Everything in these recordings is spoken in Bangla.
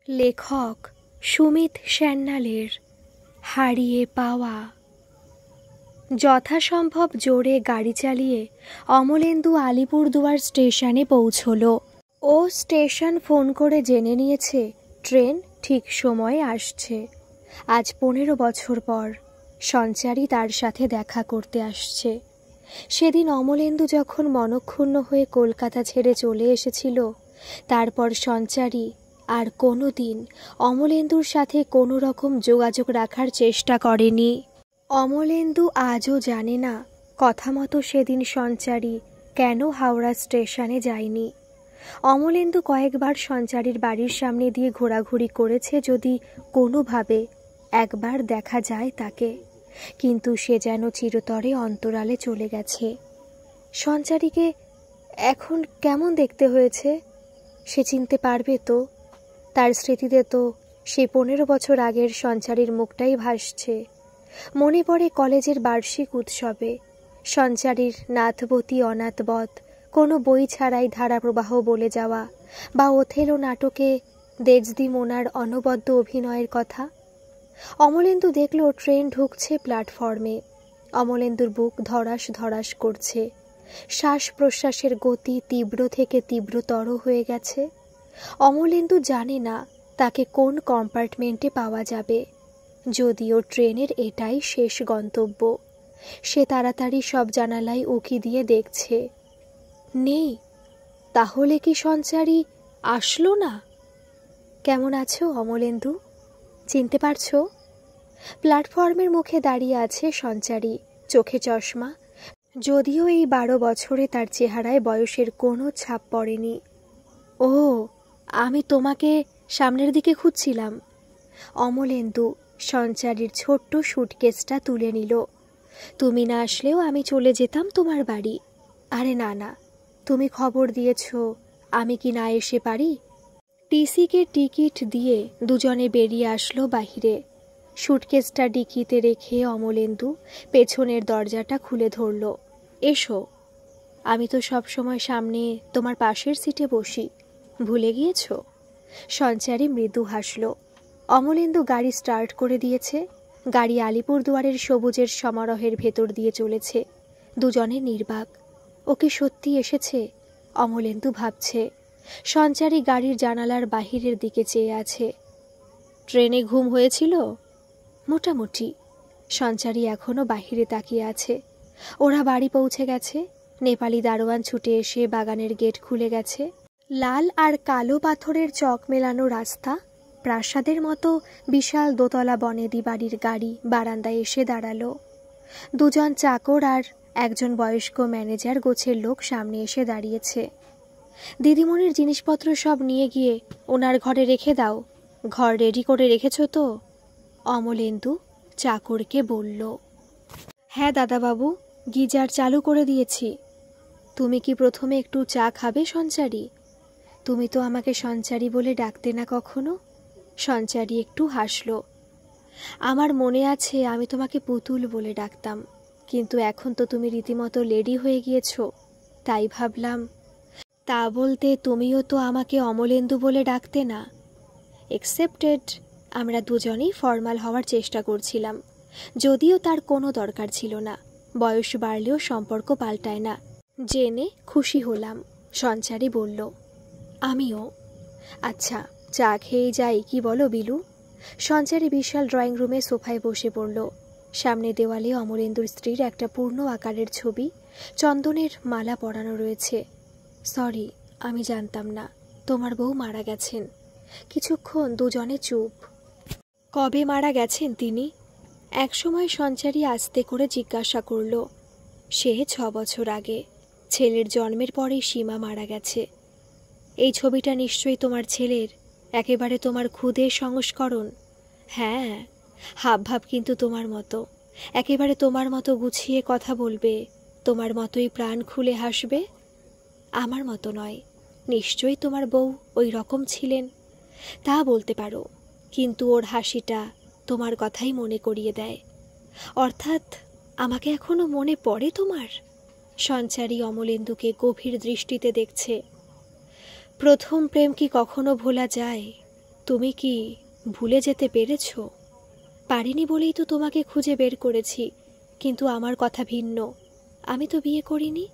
লেখক সুমিত সান্যালের হারিয়ে পাওয়া। যথাসম্ভব জোরে গাড়ি চালিয়ে অমলেন্দু আলিপুরদুয়ার স্টেশনে পৌঁছল। ও স্টেশন ফোন করে জেনে নিয়েছে ট্রেন ঠিক সময়ে আসছে। আজ 15 বছর পর সঞ্চারী তার সাথে দেখা করতে আসছে। সেদিন অমলেন্দু যখন মনক্ষুণ্ণ হয়ে কলকাতা ছেড়ে চলে এসেছিল, তারপর সঞ্চারী আর কোনো দিন অমলেন্দুর সাথে কোনো রকম যোগাযোগ রাখার চেষ্টা করেনি। অমলেন্দু আজও জানে না কথা মতো সেদিন সঞ্চারী কেন হাওড়া স্টেশনে যায়নি। অমলেন্দু কয়েকবার সঞ্চারীর বাড়ির সামনে দিয়ে ঘোরাঘুরি করেছে যদি কোনোভাবে একবার দেখা যায় তাকে, কিন্তু সে যেন চিরতরে অন্তরালে চলে গেছে। সঞ্চারীকে এখন কেমন দেখতে হয়েছে সে চিনতে পারবে তো? তার স্মৃতিতে তো সে 15 বছর আগের সঞ্চারীর মুখটাই ভাসছে। মনে পড়ে কলেজের বার্ষিক উৎসবে সঞ্চারীর নাথবতী অনাথবধ কোনো বই ছাড়াই ধারাপ্রবাহ বলে যাওয়া, বা ওথেলো নাটকে দেজদিমোনার অনবদ্য অভিনয়ের কথা। অমলেন্দু দেখল ট্রেন ঢুকছে প্ল্যাটফর্মে। অমলেন্দুর বুক ধড়াস ধড়াস করছে, শ্বাস প্রশ্বাসের গতি তীব্র থেকে তীব্রতর হয়ে গেছে। অমলেন্দু জানে না তাকে কোন কম্পার্টমেন্টে পাওয়া যাবে, যদিও ট্রেনের এটাই শেষ গন্তব্য। সে তাড়াতাড়ি সব জানালায় উঁকি দিয়ে দেখছে, নেই। তাহলে কি সঞ্চারী আসলো না? কেমন আছো অমলেন্দু, চিনতে পারছো? প্ল্যাটফর্মের মুখে দাঁড়িয়ে আছে সঞ্চারী, চোখে চশমা, যদিও এই 12 বছরে তার চেহারায় বয়সের কোনো ছাপ পড়েনি। ও, আমি তোমাকে সামনের দিকে খুঁজছিলাম। অমলেন্দু সঞ্চারীর ছোট্ট সুটকেসটা তুলে নিল। তুমি না আসলেও আমি চলে যেতাম তোমার বাড়ি। আরে না না, তুমি খবর দিয়েছ, আমি কি না এসে পারি? টিসিকে টিকিট দিয়ে দুজনে বেরিয়ে আসলো বাহিরে। সুটকেসটা ডিকিতে রেখে অমলেন্দু পেছনের দরজাটা খুলে ধরল। এসো, আমি তো সব সময় সামনে তোমার পাশের সিটে বসি, ভুলে গিয়েছ? সঞ্চারী মৃদু হাসল। অমলেন্দু গাড়ি স্টার্ট করে দিয়েছে। গাড়ি আলিপুরদুয়ারের সবুজের সমারোহের ভেতর দিয়ে চলেছে। দুজনে নির্বাক। ওকে সত্যি এসেছে, অমলেন্দু ভাবছে। সঞ্চারী গাড়ির জানালার বাহিরের দিকে চেয়ে আছে। ট্রেনে ঘুম হয়েছিল? মোটামুটি। সঞ্চারী এখনো বাহিরে তাকিয়ে আছে। ওরা বাড়ি পৌঁছে গেছে। নেপালি দারোয়ান ছুটে এসে বাগানের গেট খুলে গেছে। লাল আর কালো পাথরের চক মেলানো রাস্তা, প্রাসাদের মতো বিশাল দোতলা বনেদি বাড়ির গাড়ি বারান্দায় এসে দাঁড়ালো। দুজন চাকর আর একজন বয়স্ক ম্যানেজার গোছের লোক সামনে এসে দাঁড়িয়েছে। দিদিমণির জিনিসপত্র সব নিয়ে গিয়ে ওনার ঘরে রেখে দাও। ঘর রেডি করে রেখেছ তো? অমলেন্দু চাকরকে বলল। হ্যাঁ দাদাবাবু, গিজার চালু করে দিয়েছি। তুমি কি প্রথমে একটু চা খাবে সঞ্চারী? তুমি তো আমাকে সঞ্চারী বলে ডাকতে না কখনো। সঞ্চারী একটু হাসল। আমার মনে আছে আমি তোমাকে পুতুল বলে ডাকতাম, কিন্তু এখন তো তুমি রীতিমতো লেডি হয়ে গিয়েছ, তাই ভাবলাম। তা বলতে তুমিও তো আমাকে অমলেন্দু বলে ডাকতে না। এক্সেপ্টেড, আমরা দুজনেই ফর্মাল হওয়ার চেষ্টা করছিলাম, যদিও তার কোনো দরকার ছিল না। বয়স বাড়লেও সম্পর্ক পাল্টায় না। জেনে খুশি হলাম, সঞ্চারী বলল। আমিও। আচ্ছা, চা খেয়ে যাই, কি বলো বিলু? সঞ্চারী বিশাল ড্রয়িং রুমে সোফায় বসে পড়ল। সামনে দেওয়ালে অমলেন্দুর স্ত্রীর একটা পূর্ণ আকারের ছবি, চন্দনের মালা পরানো রয়েছে। সরি, আমি জানতাম না তোমার বউ মারা গেছেন। কিছুক্ষণ দুজনে চুপ। কবে মারা গেছেন তিনি? একসময় সঞ্চারী আস্তে করে জিজ্ঞাসা করল। সে 6 বছর আগে, ছেলের জন্মের পরে সীমা মারা গেছে। এই ছবিটা নিশ্চয়ই তোমার ছেলের, একেবারে তোমার খুদের সংস্করণ। হ্যাঁ, হাবভাব কিন্তু তোমার মতো, একেবারে তোমার মতো গুছিয়ে কথা বলবে, তোমার মতোই প্রাণ খুলে হাসবে। আমার মতো নয়, নিশ্চয়ই তোমার বউ ওই রকম ছিলেন, তা বলতে পারো, কিন্তু ওর হাসিটা তোমার কথাই মনে করিয়ে দেয়। অর্থাৎ আমাকে এখনো মনে পড়ে তোমার? সঞ্চারী অমলেন্দুকে গভীর দৃষ্টিতে দেখছে। প্রথম প্রেম কি কখনো ভোলা যায়? তুমি কি ভুলে যেতে পেরেছ? পারিনি বলেই তো তোমাকে খুঁজে বের করেছি, কিন্তু আমার কথা ভিন্ন। আমি তো বিয়ে করিনি।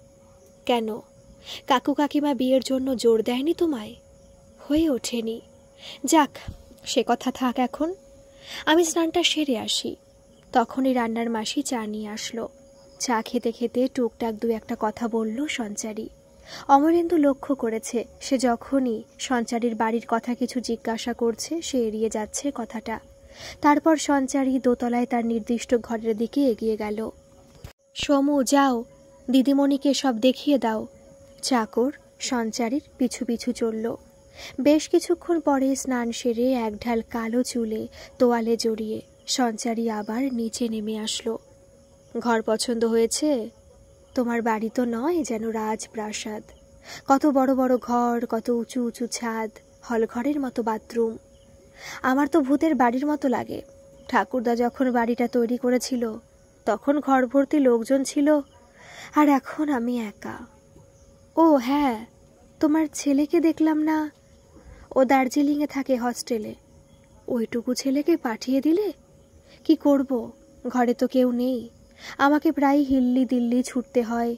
কেন? কাকু কাকিমা বিয়ের জন্য জোর দেয়নি তোমায়? হয়ে ওঠেনি। যাক, সে কথা থাক এখন। আমি স্নানটা সেরে আসি। তখনই রান্নার মাসি চা নিয়ে আসলো। চা খেতে খেতে টুকটাক দু একটা কথা বলল সঞ্চারী। অমলেন্দু লক্ষ্য করেছে সে যখনই সঞ্চারীর বাড়ির কথা কিছু জিজ্ঞাসা করছে সে এড়িয়ে যাচ্ছে কথাটা। তারপর সঞ্চারী দোতলায় তার নির্দিষ্ট ঘরের দিকে এগিয়ে গেল। সমু, যাও, দিদিমণিকে সব দেখিয়ে দাও। চাকর সঞ্চারীর পিছু পিছু চলল। বেশ কিছুক্ষণ পরে স্নান সেরে এক ঢাল কালো চুলে তোয়ালে জড়িয়ে সঞ্চারী আবার নিচে নেমে আসলো। ঘর পছন্দ হয়েছে? তোমার বাড়ি তো নয় যেন রাজপ্রাসাদ। কত বড় বড় ঘর, কত উঁচু উঁচু ছাদ, হলঘরের মতো বাথরুম। আমার তো ভূতের বাড়ির মতো লাগে। ঠাকুরদা যখন বাড়িটা তৈরি করেছিল তখন ঘর ভর্তি লোকজন ছিল, আর এখন আমি একা। ও হ্যাঁ, তোমার ছেলেকে দেখলাম না? ও দার্জিলিংয়ে থাকে হস্টেলে। ওইটুকু ছেলেকে পাঠিয়ে দিলে? কি করব, ঘরে তো কেউ নেই। আমাকে প্রায় হিল্লি দিল্লি ছুটতে হয়।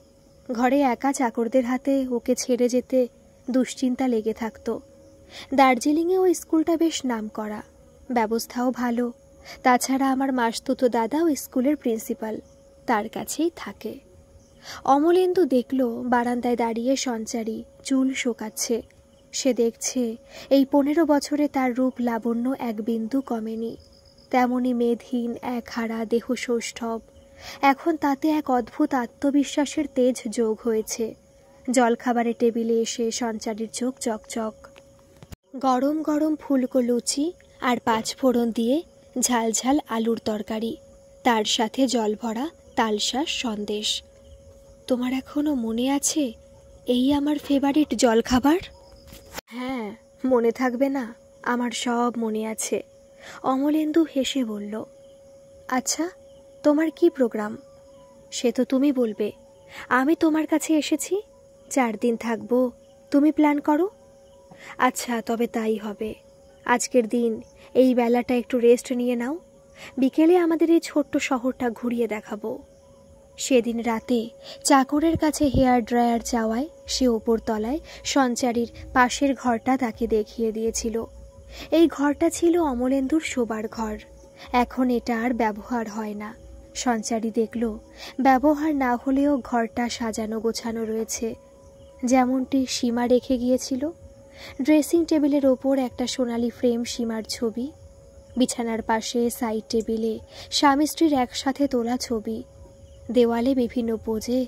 ঘরে একা চাকরদের হাতে ওকে ছেড়ে যেতে দুশ্চিন্তা লেগে থাকতো। দার্জিলিংয়ে ওই স্কুলটা বেশ নামকরা, ব্যবস্থাও ভালো। তাছাড়া আমার মাসতুতো দাদা ওই স্কুলের প্রিন্সিপাল, তার কাছেই থাকে। অমলেন্দু দেখল বারান্দায় দাঁড়িয়ে সঞ্চারী চুল শোকাচ্ছে। সে দেখছে এই 15 বছরে তার রূপ লাবণ্য এক বিন্দু কমেনি। তেমনি মেদহীন এক হারা দেহ সৌষ্ঠব, এখন তাতে এক অদ্ভুত আত্মবিশ্বাসের তেজ যোগ হয়েছে। জলখাবারের টেবিলে এসে সঞ্চারীর চোখ চকচক। গরম গরম ফুলকো লুচি আর 5 ফোড়ন দিয়ে ঝালঝাল আলুর তরকারি, তার সাথে জল ভরা তালশাঁস সন্দেশ। তোমার এখনো মনে আছে এই আমার ফেভারিট জলখাবার? হ্যাঁ, মনে থাকবে না? আমার সব মনে আছে। অমলেন্দু হেসে বলল। আচ্ছা, তোমার কি প্রোগ্রাম? সে তো তুমি বলবে। আমি তোমার কাছে এসেছি, 4 দিন থাকবো, তুমি প্ল্যান করো। আচ্ছা, তবে তাই হবে। আজকের দিন এই বেলাটা একটু রেস্ট নিয়ে নাও। বিকেলে আমাদের এই ছোট্ট শহরটা ঘুরিয়ে দেখাবো। সেদিন রাতে চাকরের কাছে হেয়ার ড্রায়ার চাওয়ায় সে ওপর তলায় সঞ্চারীর পাশের ঘরটা তাকে দেখিয়ে দিয়েছিল। এই ঘরটা ছিল অমলেন্দুর শোবার ঘর। এখন এটা আর ব্যবহার হয় না। সঞ্চারী দেখল ব্যবহার না হলেও ঘরটা সাজানো গোছানো রয়েছে, যেমনটি সীমা রেখে গিয়েছিল। ড্রেসিং টেবিলের ওপর একটা সোনালি ফ্রেম সীমার ছবি, বিছানার পাশে সাইড টেবিলে স্বামী স্ত্রীর একসাথে তোলা ছবি, দেওয়ালে বিভিন্ন পোজে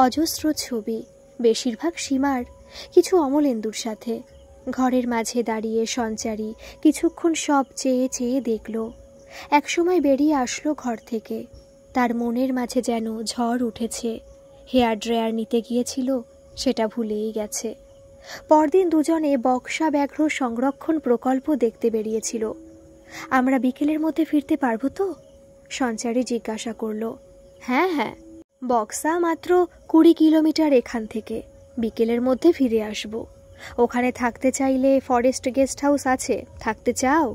অজস্র ছবি, বেশিরভাগ সীমার, কিছু অমলেন্দুর সাথে। ঘরের মাঝে দাঁড়িয়ে সঞ্চারী কিছুক্ষণ সব চেয়ে চেয়ে দেখল। একসময় বেরিয়ে আসলো ঘর থেকে। তার মনের মাঝে যেন ঝড় উঠেছে। হেয়ার ড্রায়ার নিতে গিয়েছিল, সেটা ভুলেই গেছে। পরদিন দুজনে বক্সা ব্যাঘ্র সংরক্ষণ প্রকল্প দেখতে বেরিয়েছিল। আমরা বিকেলের মধ্যে ফিরতে পারবো তো? সঞ্চারী জিজ্ঞাসা করল। হ্যাঁ হ্যাঁ, বক্সা মাত্র 20 কিলোমিটার এখান থেকে। বিকেলের মধ্যে ফিরে আসব। ওখানে থাকতে চাইলে ফরেস্ট গেস্ট হাউস আছে, থাকতে চাও?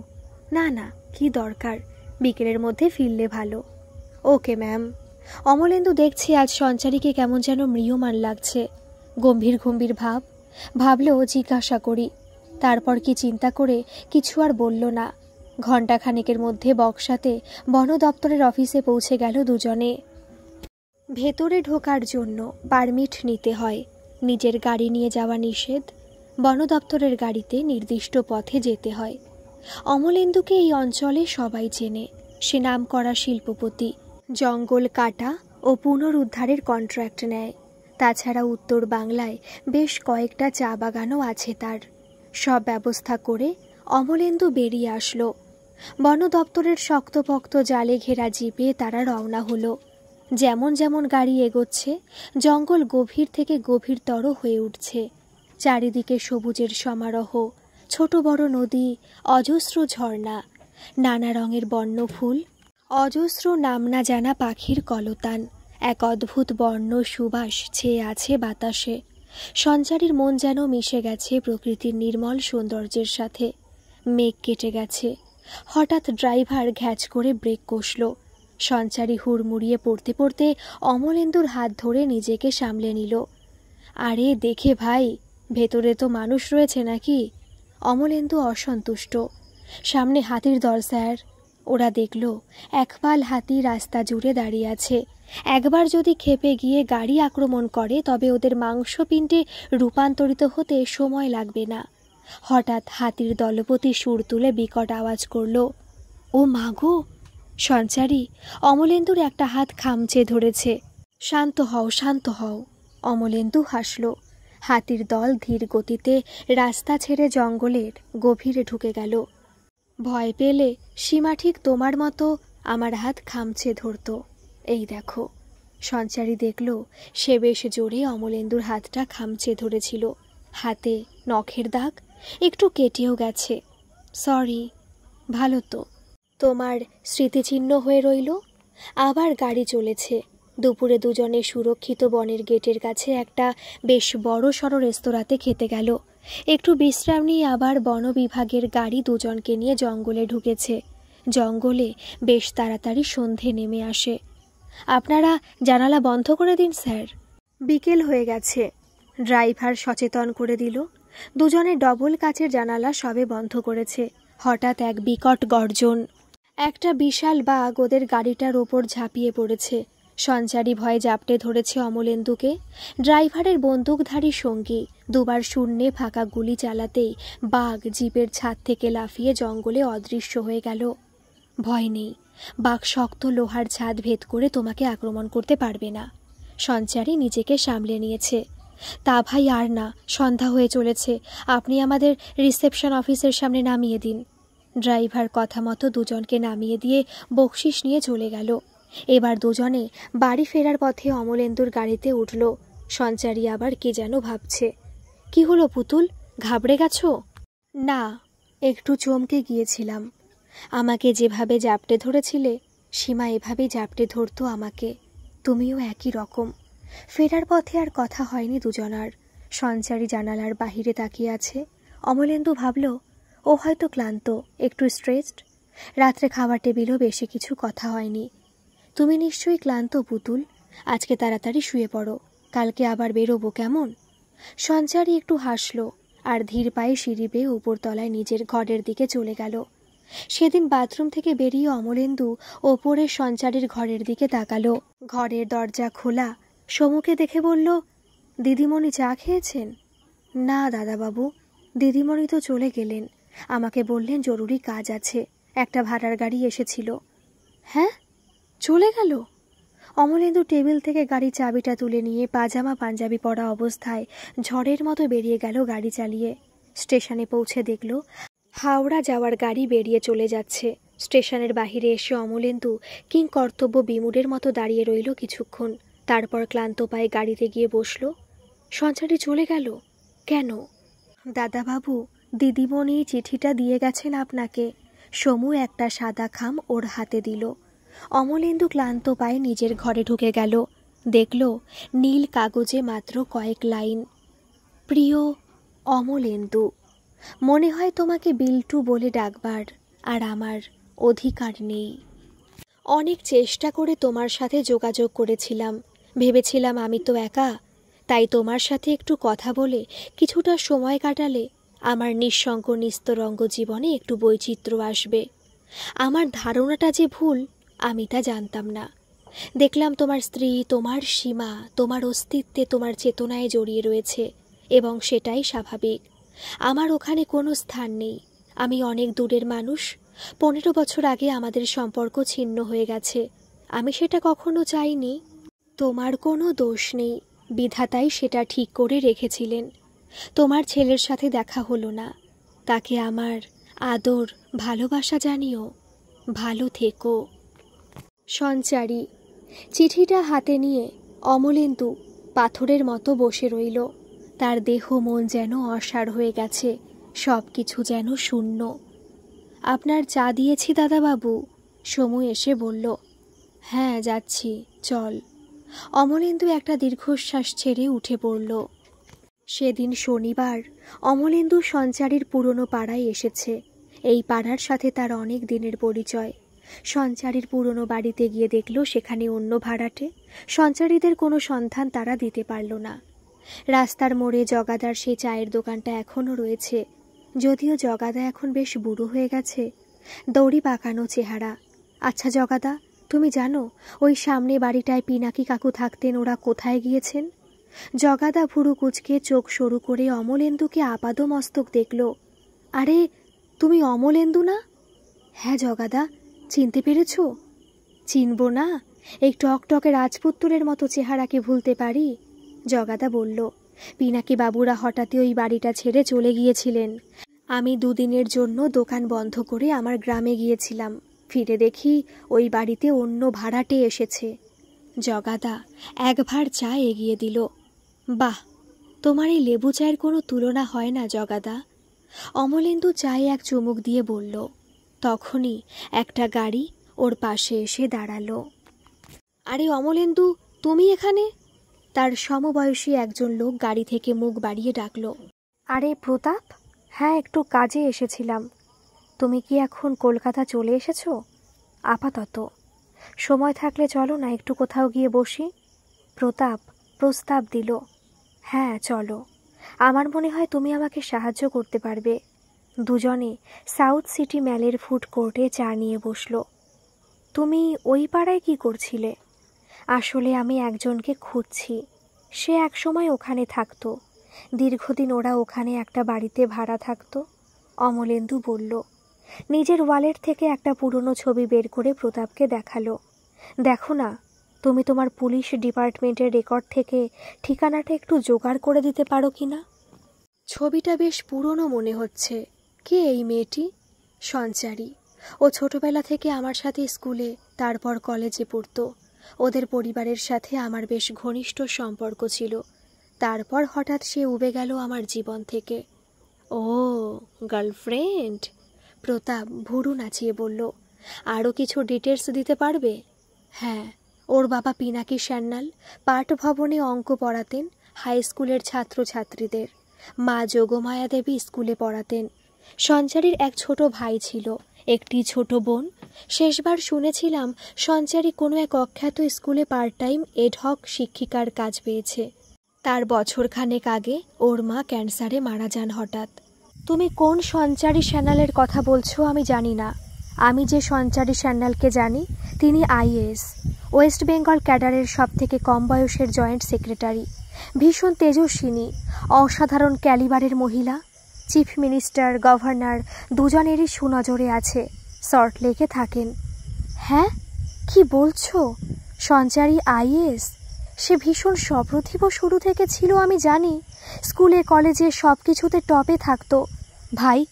না না, কি দরকার, বিকেলের মধ্যে ফিরলে ভালো। Okay ma'am. অমলেন্দু দেখছে আজ সঞ্চারীকে কেমন যেন ম্রিয়মাণ লাগছে, গম্ভীর গম্ভীর ভাব। ভাবলেও জিজ্ঞাসা করি। তারপর কি চিন্তা করে কিছু আর বলল না। ঘণ্টাখানেকের মধ্যে বক্সাতে বন দপ্তরের অফিসে পৌঁছে গেল দুজনে। ভেতরে ঢোকার জন্য পারমিট নিতে হয়। নিজের গাড়ি নিয়ে যাওয়া নিষেধ। বন দপ্তরের গাড়িতে নির্দিষ্ট পথে যেতে হয়। অমলেন্দুকে এই অঞ্চলে সবাই চেনে। সে নামকরা শিল্পপতি। জঙ্গল কাটা ও পুনরুদ্ধারের কন্ট্রাক্ট নেয়। তাছাড়া উত্তর বাংলায় বেশ কয়েকটা চা বাগানও আছে তার। সব ব্যবস্থা করে অমলেন্দু বেরিয়ে আসলো। বন দপ্তরের শক্তপোক্ত জালে ঘেরা জিপে তারা রওনা হলো। যেমন যেমন গাড়ি এগোচ্ছে জঙ্গল গভীর থেকে গভীরতর হয়ে উঠছে। চারিদিকে সবুজের সমারোহ, ছোট বড় নদী, অজস্র ঝর্ণা, নানা রঙের বর্ণফুল, অজস্র নাম না জানা পাখির কলতান। এক অদ্ভুত বর্ণ সুবাস ছেয়ে আছে বাতাসে। সঞ্চারীর মন যেন মিশে গেছে প্রকৃতির নির্মল সৌন্দর্যের সাথে। মেঘ কেটে গেছে। হঠাৎ ড্রাইভার ঘ্যাচ করে ব্রেক কষল। সঞ্চারী হুড়মুড়িয়ে পড়তে পড়তে অমলেন্দুর হাত ধরে নিজেকে সামলে নিল। আরে দেখে ভাই, ভেতরে তো মানুষ রয়েছে নাকি? অমলেন্দু অসন্তুষ্ট। সামনে হাতির দল স্যার। ওরা দেখল একপাল হাতি রাস্তা জুড়ে দাঁড়িয়ে আছে। একবার যদি ক্ষেপে গিয়ে গাড়ি আক্রমণ করে তবে ওদের মাংসপিণ্ডে রূপান্তরিত হতে সময় লাগবে না। হঠাৎ হাতির দলপতি সুর তুলে বিকট আওয়াজ করল, ও মাগো! সঞ্চারী অমলেন্দুর একটা হাত খামচে ধরেছে। শান্ত হও, শান্ত হও। অমলেন্দু হাসল। হাতির দল ধীর গতিতে রাস্তা ছেড়ে জঙ্গলের গভীরে ঢুকে গেল। ভয় পেলে সীমা ঠিক তোমার মতো আমার হাত খামচে ধরত। এই দেখো। সঞ্চারী দেখল সে বেশ জোরে অমলেন্দুর হাতটা খামচে ধরেছিল। হাতে নখের দাগ, একটু কেটেও গেছে। সরি। ভালো তো, তোমার স্মৃতিচিহ্ন হয়ে রইল। আবার গাড়ি চলেছে। দুপুরে দুজনে সুরক্ষিত বনের গেটের কাছে একটা বেশ বড় সড়ো রেস্তোরাঁতে খেতে গেল। একটু বিশ্রাম নিয়ে আবার বন বিভাগের গাড়ি দুজনকে নিয়ে জঙ্গলে ঢুকেছে। জঙ্গলে বেশ তাড়াতাড়ি সন্ধে নেমে আসে। আপনারা জানালা বন্ধ করে দিন স্যার, বিকেল হয়ে গেছে। ড্রাইভার সচেতন করে দিল। দুজনে ডবল কাচের জানালা সবে বন্ধ করেছে। হঠাৎ এক বিকট গর্জন। একটা বিশাল বাঘ ওদের গাড়িটার ওপর ঝাঁপিয়ে পড়েছে। সঞ্চারী ভয়ে জাপটে ধরেছে অমলেন্দুকে। ড্রাইভারের বন্দুকধারী সঙ্গী দুবার শূন্যে ফাঁকা গুলি চালাতেই বাঘ জিপের ছাদ থেকে লাফিয়ে জঙ্গলে অদৃশ্য হয়ে গেল। ভয় নেই, বাঘ শক্ত লোহার ছাদ ভেদ করে তোমাকে আক্রমণ করতে পারবে না। সঞ্চারী নিজেকে সামলে নিয়েছে। তা ভাই আর না, সন্ধ্যা হয়ে চলেছে। আপনি আমাদের রিসেপশন অফিসের সামনে নামিয়ে দিন। ড্রাইভার কথা মতো দুজনকে নামিয়ে দিয়ে বকশিস নিয়ে চলে গেল। এবার দুজনে বাড়ি ফেরার পথে অমলেন্দুর গাড়িতে উঠল। সঞ্চারী আবার কে যেন ভাবছে। কি হলো পুতুল, ঘাবড়ে গেছো? না, একটু চমকে গিয়েছিলাম। আমাকে যেভাবে জাপটে ধরেছিলে সীমা এভাবেই জাপটে ধরতো আমাকে। তুমিও একই রকম। ফেরার পথে আর কথা হয়নি দুজনার। সঞ্চারী জানালার বাহিরে তাকিয়ে আছে। অমলেন্দু ভাবল ও হয়তো ক্লান্ত, একটু স্ট্রেসড। রাত্রে খাবার টেবিলও বেশি কিছু কথা হয়নি। তুমি নিশ্চয়ই ক্লান্ত পুতুল, আজকে তাড়াতাড়ি শুয়ে পড়ো, কালকে আবার বেরোবো কেমন? সঞ্চারী একটু হাসল আর ধীর পায়ে সিঁড়ি বেয়ে উপরতলায় নিজের ঘরের দিকে চলে গেল। সেদিন বাথরুম থেকে বেরিয়ে অমলেন্দু ওপরের সঞ্চারীর ঘরের দিকে তাকালো। ঘরের দরজা খোলা। সমুকে দেখে বলল, দিদিমণি চা খেয়েছেন? না দাদাবাবু, দিদিমণি তো চলে গেলেন। আমাকে বললেন জরুরি কাজ আছে, একটা ভাড়ার গাড়ি এসেছিল। হ্যাঁ, চলে গেল? অমলেন্দু টেবিল থেকে গাড়ির চাবিটা তুলে নিয়ে পাজামা পাঞ্জাবি পরা অবস্থায় ঝড়ের মতো বেরিয়ে গেল গাড়ি চালিয়ে। স্টেশনে পৌঁছে দেখল হাওড়া যাওয়ার গাড়ি বেরিয়ে চলে যাচ্ছে। স্টেশনের বাহিরে এসে অমলেন্দু কিং কর্তব্য বিমূঢ়ের মতো দাঁড়িয়ে রইল কিছুক্ষণ। তারপর ক্লান্ত পায়ে গাড়িতে গিয়ে বসল। সঞ্চারী চলে গেল কেন? দাদাবাবু, দিদিমণি চিঠিটা দিয়ে গেছেন আপনাকে। সমু একটা সাদা খাম ওর হাতে দিল। অমলেন্দু ক্লান্ত পায়ে নিজের ঘরে ঢুকে গেল। দেখল নীল কাগজে মাত্র কয়েক লাইন। প্রিয় অমলেন্দু, মনে হয় তোমাকে বিল্টু বলে ডাকবার আর আমার অধিকার নেই। অনেক চেষ্টা করে তোমার সাথে যোগাযোগ করেছিলাম। ভেবেছিলাম আমি তো একা, তাই তোমার সাথে একটু কথা বলে কিছুটা সময় কাটালে আমার নিঃসঙ্গ নিস্তরঙ্গ জীবনে একটু বৈচিত্র্য আসবে। আমার ধারণাটা যে ভুল আমি তা জানতাম না। দেখলাম তোমার স্ত্রী, তোমার সীমা, তোমার অস্তিত্বে, তোমার চেতনায় জড়িয়ে রয়েছে এবং সেটাই স্বাভাবিক। আমার ওখানে কোনো স্থান নেই। আমি অনেক দূরের মানুষ। 15 বছর আগে আমাদের সম্পর্ক ছিন্ন হয়ে গেছে। আমি সেটা কখনো চাইনি। তোমার কোনো দোষ নেই, বিধাতাই সেটা ঠিক করে রেখেছিলেন। তোমার ছেলের সাথে দেখা হলো না, তাকে আমার আদর ভালোবাসা জানিও। ভালো থেকো। সঞ্চারী। চিঠিটা হাতে নিয়ে অমলেন্দু পাথরের মতো বসে রইল। তার দেহ মন যেন অসাড় হয়ে গেছে, সব কিছু যেন শূন্য। আপনার চা দিয়েছি দাদাবাবু, সমু এসে বলল। হ্যাঁ যাচ্ছি, চল। অমলেন্দু একটা দীর্ঘশ্বাস ছেড়ে উঠে পড়ল। সেদিন শনিবার। অমলেন্দু সঞ্চারীর পুরনো পাড়ায় এসেছে। এই পাড়ার সাথে তার অনেক দিনের পরিচয়। সঞ্চারীর পুরনো বাড়িতে গিয়ে দেখল সেখানে অন্য ভাড়াটে। সঞ্চারীদের কোনো সন্ধান তারা দিতে পারল না। রাস্তার মোড়ে জগাদার সেই চায়ের দোকানটা এখনও রয়েছে, যদিও জগাদা এখন বেশ বুড়ো হয়ে গেছে, দড়ি পাকানো চেহারা। আচ্ছা জগাদা, তুমি জানো ওই সামনে বাড়িটায় পিনাকি কাকু থাকতেন, ওরা কোথায় গিয়েছেন? জগাদা ভুরু কুচকে চোখ সরু করে অমলেন্দুকে আপাদমস্তক দেখল। আরে তুমি অমলেন্দু না? হ্যাঁ জগাদা, চিনতে পেরেছ? চিনব না? এই টকটকে রাজপুত্তরের মতো চেহারাকে ভুলতে পারি? জগাদা বলল, পিনাকি বাবুরা হঠাৎই ওই বাড়িটা ছেড়ে চলে গিয়েছিলেন। আমি দুদিনের জন্য দোকান বন্ধ করে আমার গ্রামে গিয়েছিলাম। ফিরে দেখি ওই বাড়িতে অন্য ভাড়াটে এসেছে। জগাদা এক ভাঁড় চা এগিয়ে দিল। বাহ, তোমার এই লেবু চায়ের কোনো তুলনা হয় না জগাদা। অমলেন্দু চায়ে এক চুমুক দিয়ে বলল। তখনই একটা গাড়ি ওর পাশে এসে দাঁড়ালো। আরে অমলেন্দু, তুমি এখানে? তার সমবয়সী একজন লোক গাড়ি থেকে মুখ বাড়িয়ে ডাকল। আরে প্রতাপ, হ্যাঁ একটু কাজে এসেছিলাম। তুমি কি এখন কলকাতা চলে এসেছো? আপাতত। সময় থাকলে চলো না একটু কোথাও গিয়ে বসি। প্রতাপ প্রস্তাব দিল। হ্যাঁ চলো, আমার মনে হয় তুমি আমাকে সাহায্য করতে পারবে। দুজনে সাউথ সিটি ম্যালের ফুড কোর্টে চা নিয়ে বসল। তুমি ওই পাড়ায় কি করছিলে? আসলে আমি একজনকে খুঁজছি। সে একসময় ওখানে থাকতো। দীর্ঘদিন ওরা ওখানে একটা বাড়িতে ভাড়া থাকতো। অমলেন্দু বলল। নিজের ওয়ালেট থেকে একটা পুরনো ছবি বের করে প্রতাপকে দেখালো। দেখো না, তুমি তোমার পুলিশ ডিপার্টমেন্টের রেকর্ড থেকে ঠিকানাটা একটু জোগাড় করে দিতে পারো কি না? ছবিটা বেশ পুরনো মনে হচ্ছে। কে এই মেয়েটি? সঞ্চারী। ও ছোটবেলা থেকে আমার সাথে স্কুলে, তারপর কলেজে পড়তো। ওদের পরিবারের সাথে আমার বেশ ঘনিষ্ঠ সম্পর্ক ছিল। তারপর হঠাৎ সে উবে গেল আমার জীবন থেকে। ও গার্লফ্রেন্ড? প্রতাপ ভুরু নাচিয়ে বলল। আরও কিছু ডিটেলস দিতে পারবে? হ্যাঁ, ওর বাবা পিনাকি সান্যাল পাঠ ভবনে অঙ্ক পড়াতেন হাই স্কুলের ছাত্রছাত্রীদের। মা যোগমায়া দেবী স্কুলে পড়াতেন। সঞ্চারীর এক ছোট ভাই ছিল, একটি ছোট বোন। শেষবার শুনেছিলাম সঞ্চারী কোনো এক অখ্যাত স্কুলে পার্ট টাইম এডহক শিক্ষিকার কাজ পেয়েছে। তার বছরখানেক আগে ওর মা ক্যান্সারে মারা যান হঠাৎ। তুমি কোন সঞ্চারী সান্যালের কথা বলছো আমি জানি না। আমি যে সঞ্চারী সান্যালকে জানি তিনি আইএএস, ওয়েস্ট বেঙ্গল ক্যাডারের সবথেকে কম বয়সের জয়েন্ট সেক্রেটারি। ভীষণ তেজস্বিনী, অসাধারণ ক্যালিবারের মহিলা। চিফ মিনিস্টার, গভর্নর দুজনেরই সুনজরে আছে। সল্টলেকে থাকেন। হ্যাঁ, কি বলছো? সঞ্চারী আইএএস? সে ভীষণ সপ্রতিভ শুরু থেকে ছিল, আমি জানি। স্কুলে কলেজে সব কিছুতে টপে থাকতো। ভাই,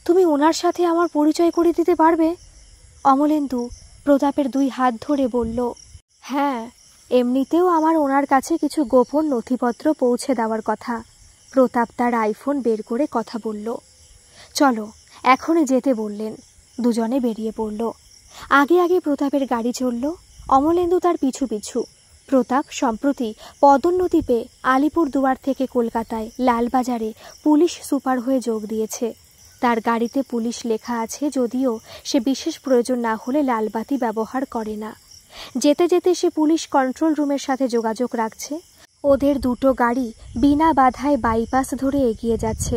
তুমি ওনার সাথে আমার পরিচয় করে দিতে পারবে? অমলেন্দু প্রতাপের দুই হাত ধরে বলল। হ্যাঁ, এমনিতেও আমার ওনার কাছে কিছু গোপন নথিপত্র পৌঁছে দেওয়ার কথা। প্রতাপ তার আইফোন বের করে কথা বলল। চলো, এখনই যেতে বললেন। দুজনে বেরিয়ে পড়ল। আগে আগে প্রতাপের গাড়ি চলল, অমলেন্দু তার পিছু পিছু। প্রতাপ সম্প্রতি পদোন্নতি পেয়ে আলিপুর দুয়ার থেকে কলকাতায় লালবাজারে পুলিশ সুপার হয়ে যোগ দিয়েছে। তার গাড়িতে পুলিশ লেখা আছে, যদিও সে বিশেষ প্রয়োজন না হলে লালবাতি ব্যবহার করে না। যেতে যেতে সে পুলিশ কন্ট্রোল রুমের সাথে যোগাযোগ রাখছে। ওদের দুটো গাড়ি বিনা বাধায় বাইপাস ধরে এগিয়ে যাচ্ছে।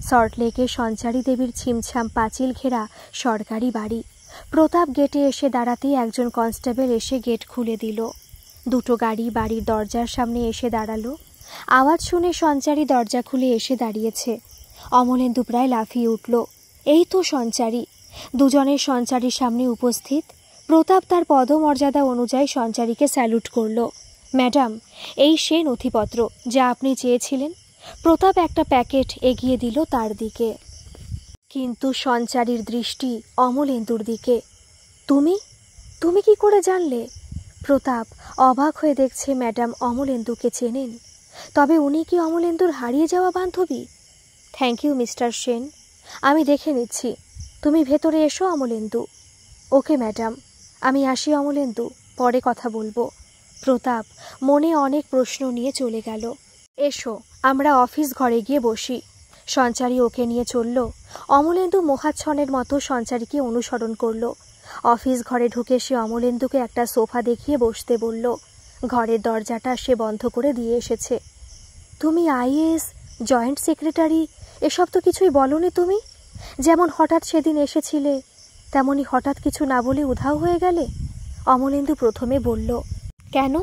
সল্টলেকে সঞ্চারী দেবীর ছিমছাম পাঁচিল ঘেরা সরকারি বাড়ি। প্রতাপ গেটে এসে দাঁড়াতেই একজন কনস্টেবল এসে গেট খুলে দিল। দুটো গাড়ি বাড়ির দরজার সামনে এসে দাঁড়ালো। আওয়াজ শুনে সঞ্চারী দরজা খুলে এসে দাঁড়িয়েছে। অমলেন্দু প্রায় লাফিয়ে উঠল। এই তো সঞ্চারী। দুজনের সঞ্চারীর সামনে উপস্থিত। প্রতাপ তার পদমর্যাদা অনুযায়ী সঞ্চারীকে স্যালুট করল। ম্যাডাম, এই সে নথিপত্র যা আপনি চেয়েছিলেন। প্রতাপ একটা প্যাকেট এগিয়ে দিল তার দিকে। কিন্তু সঞ্চারীর দৃষ্টি অমলেন্দুর দিকে। তুমি তুমি কি করে জানলে? প্রতাপ অবাক হয়ে দেখছে ম্যাডাম অমলেন্দুকে চেনেন। তবে উনি কি অমলেন্দুর হারিয়ে যাওয়া বান্ধবী? থ্যাংক ইউ মিস্টার সেন, আমি দেখে নিচ্ছি। তুমি ভেতরে এসো অমলেন্দু। ওকে ম্যাডাম, আমি আসি অমলেন্দু, পরে কথা বলবো। প্রতাপ মনে অনেক প্রশ্ন নিয়ে চলে গেল। এসো আমরা অফিস ঘরে গিয়ে বসি। সঞ্চারী ওকে নিয়ে চলল অমলেন্দু মোহাচ্ছনের মতো সঞ্চারীকে অনুসরণ করল। অফিস ঘরে ঢুকে সে অমলেন্দুকে একটা সোফা দেখিয়ে বসতে বলল। ঘরের দরজাটা সে বন্ধ করে দিয়ে এসেছে। তুমি আইএএস, জয়েন্ট সেক্রেটারি, এসব তো কিছুই বলনি তুমি। যেমন হঠাৎ সেদিন এসেছিলে তেমনি হঠাৎ কিছু না বলে উধাও হয়ে গেলে। অমলেন্দু প্রথমে বলল, কেন,